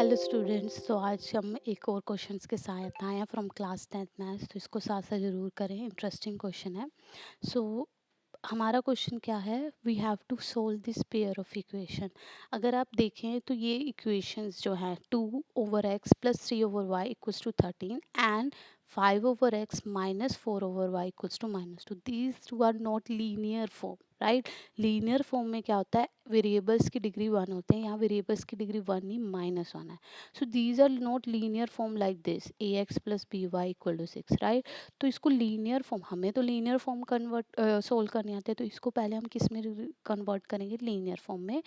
Hello students. तो आज हम एक और क्वेश्चंस के साथ आए हैं फ्रॉम क्लास 10th मैथ्स। तो इसको साथ साथ ज़रूर करें, इंटरेस्टिंग क्वेश्चन है। सो हमारा क्वेश्चन क्या है, we have to solve this pair of equation. अगर आप देखें तो ये इक्वेशंस जो हैं 2/x plus 3/y equals to 13 and 5/x minus 4/y equals to -2, these two are not linear form, right. Linear form में क्या होता है, वेरिएबल्स की डिग्री 1 होते हैं, यहाँ वेरिएबल्स की डिग्री 1 नहीं -1 है। So these are not linear form like this ax plus by equal to 6, right. तो इसको लीनियर फॉर्म, हमें तो लीनियर फॉर्म कन्वर्ट सोल्व करने आते हैं, तो इसको पहले हम किस में कन्वर्ट करेंगे, लीनियर फॉर्म में,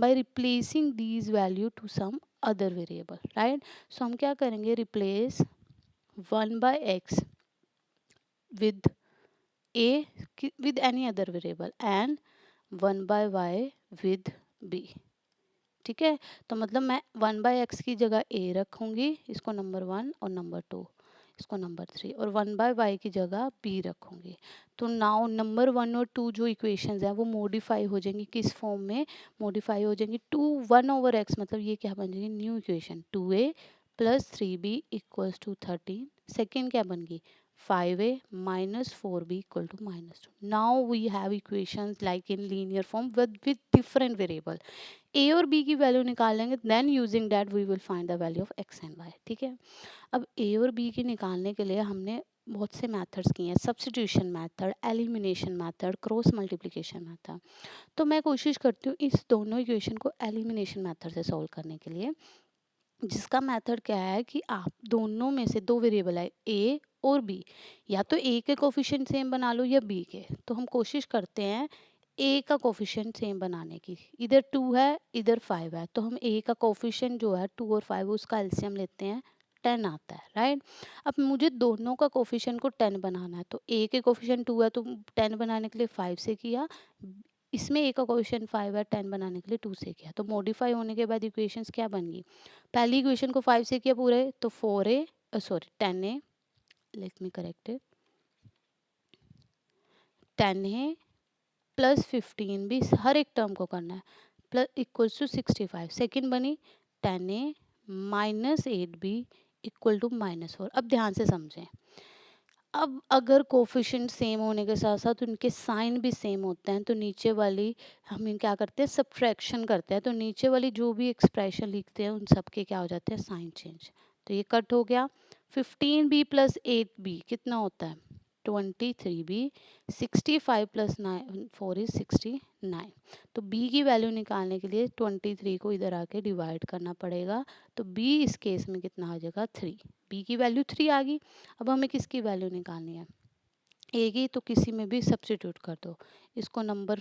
by replacing these value to some other variable, right. So हम क्या करेंगे, replace 1/x with a with any other variable and 1/y with b। ठीक है, तो मतलब मैं 1/x की जगह a रखूंगी, इसको नंबर 1, और नंबर 2 इसको नंबर 3, और 1/y की जगह b रखूंगी। तो नाउ नंबर 1 और 2 जो इक्वेशंस हैं वो मॉडिफाई हो जाएंगी, किस फॉर्म में मॉडिफाई हो जाएंगी, 1/x, मतलब ये क्या बन जाएगी, new equation 2a plus 3b equals to 13। Second क्या बन गई, 5a minus 4b equal to -2। Now we have equations like in linear form with different variable. A और बी की वैल्यू निकाल लेंगे, then using that we will find the value of X and Y. ठीक है, अब ए और B की निकालने के लिए हमने बहुत से मेथड्स किए हैं, substitution method, elimination method, cross multiplication method. तो मैं कोशिश करती हूँ इस दोनों इक्वेशन को एलिमिनेशन मेथड से सॉल्व करने के लिए, जिसका मेथड क्या है कि आप दोनों में से दो वेरिएबल है ए और बी, या तो ए के कोफिशिएंट सेम बना लो या बी के। तो हम कोशिश करते हैं ए का कोफिशिएंट सेम बनाने की, इधर 2 है इधर 5 है, तो हम ए का कोफिशिएंट जो है 2 और 5 उसका एलसीएम लेते हैं, 10 आता है, राइट। अब मुझे दोनों का कोफिशिएंट को 10 बनाना है, तो ए के कोफिशिएंट 2 है तो 10 बनाने के लिए 5 से किया, इसमें ए का कोफिशिएंट 5 है, 10 बनाने के लिए 2 से किया। तो मॉडिफाई होने के बाद इक्वेशंस क्या बन गई, पहली इक्वेशन को 5 से किया पूरे, तो 4a sorry 10a, let me correct it, 10a plus 15 भी हर एक टर्म को करना है, प्लस इक्वल्स टू 65। सेकेंड बनी 10a minus 8b equal to -4। अब ध्यान से समझें, अब अगर कोफिशिएंट सेम होने के साथ साथ उनके साइन भी सेम होते हैं, तो नीचे वाली हम क्या करते हैं, सब्ट्रैक्शन करते हैं, तो नीचे वाली जो भी एक्सप्रेशन लिखते हैं उन सब के क्या हो जाते हैं, साइन चेंज। तो ये कट हो गया, 15b प्लस 8b कितना होता है, 23b, 65 प्लस 4 इज 69। तो b की वैल्यू निकालने के लिए 23 को इधर आके डिवाइड करना पड़ेगा, तो b इस केस में कितना आ जाएगा, 3। b की वैल्यू 3 आ गई। अब हमें किसकी वैल्यू निकालनी है, ए की, तो किसी में भी सब्स्टिट्यूट कर दो, इसको नंबर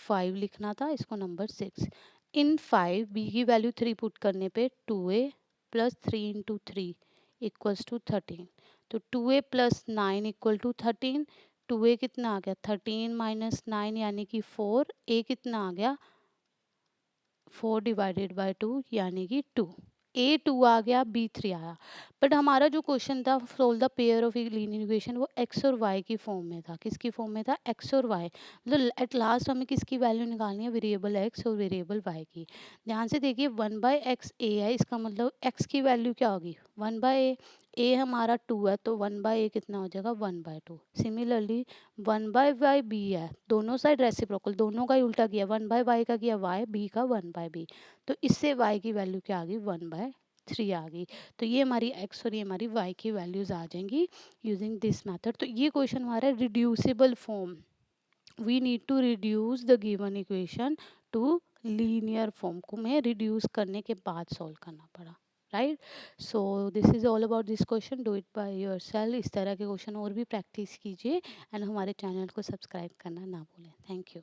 5 लिखना था, इसको नंबर 6। इन 5 बी की वैल्यू 3 पुट करने पे 2a plus 3 into 3 equals to 13। तो 2a plus 9 equal to 13, 2a कितना आ गया, 13 माइनस 9 यानी कि 4, a कितना आ गया, 4 डिवाइडेड बाय 2 यानी कि 2। ए 2 आ गया, बी 3 आया। बट हमारा जो क्वेश्चन था, solve the pair of linear equation, वो एक्स और वाई की फॉर्म में था। किसकी फॉर्म में था, एक्स और वाई। मतलब एट लास्ट हमें किसकी वैल्यू निकालनी है, वेरिएबल एक्स और वेरिएबल वाई की। ध्यान से देखिए, 1/x ए है, इसका मतलब एक्स की वैल्यू क्या होगी, 1/a। ए हमारा 2 है, तो 1/a कितना हो जाएगा, 1/2। सिमिलरली 1/y बी है, दोनों साइड रेसिप्रोकल, दोनों का ही उल्टा किया, 1/y का किया y, b का 1/b। तो इससे y की वैल्यू क्या आ गई, 1/3 आ गई। तो ये हमारी x और ये हमारी y की वैल्यूज आ जाएंगी यूजिंग दिस मेथड। तो ये क्वेश्चन हमारा reducible form, we need to reduce the given equation to linear form को में रिड्यूस करने के बाद सॉल्व करना पड़ा, right. So this is all about this question, do it by yourself. इस तरह के क्वेश्चन और भी प्रैक्टिस कीजिए, एंड हमारे चैनल को सब्सक्राइब करना ना भूलें। Thank you.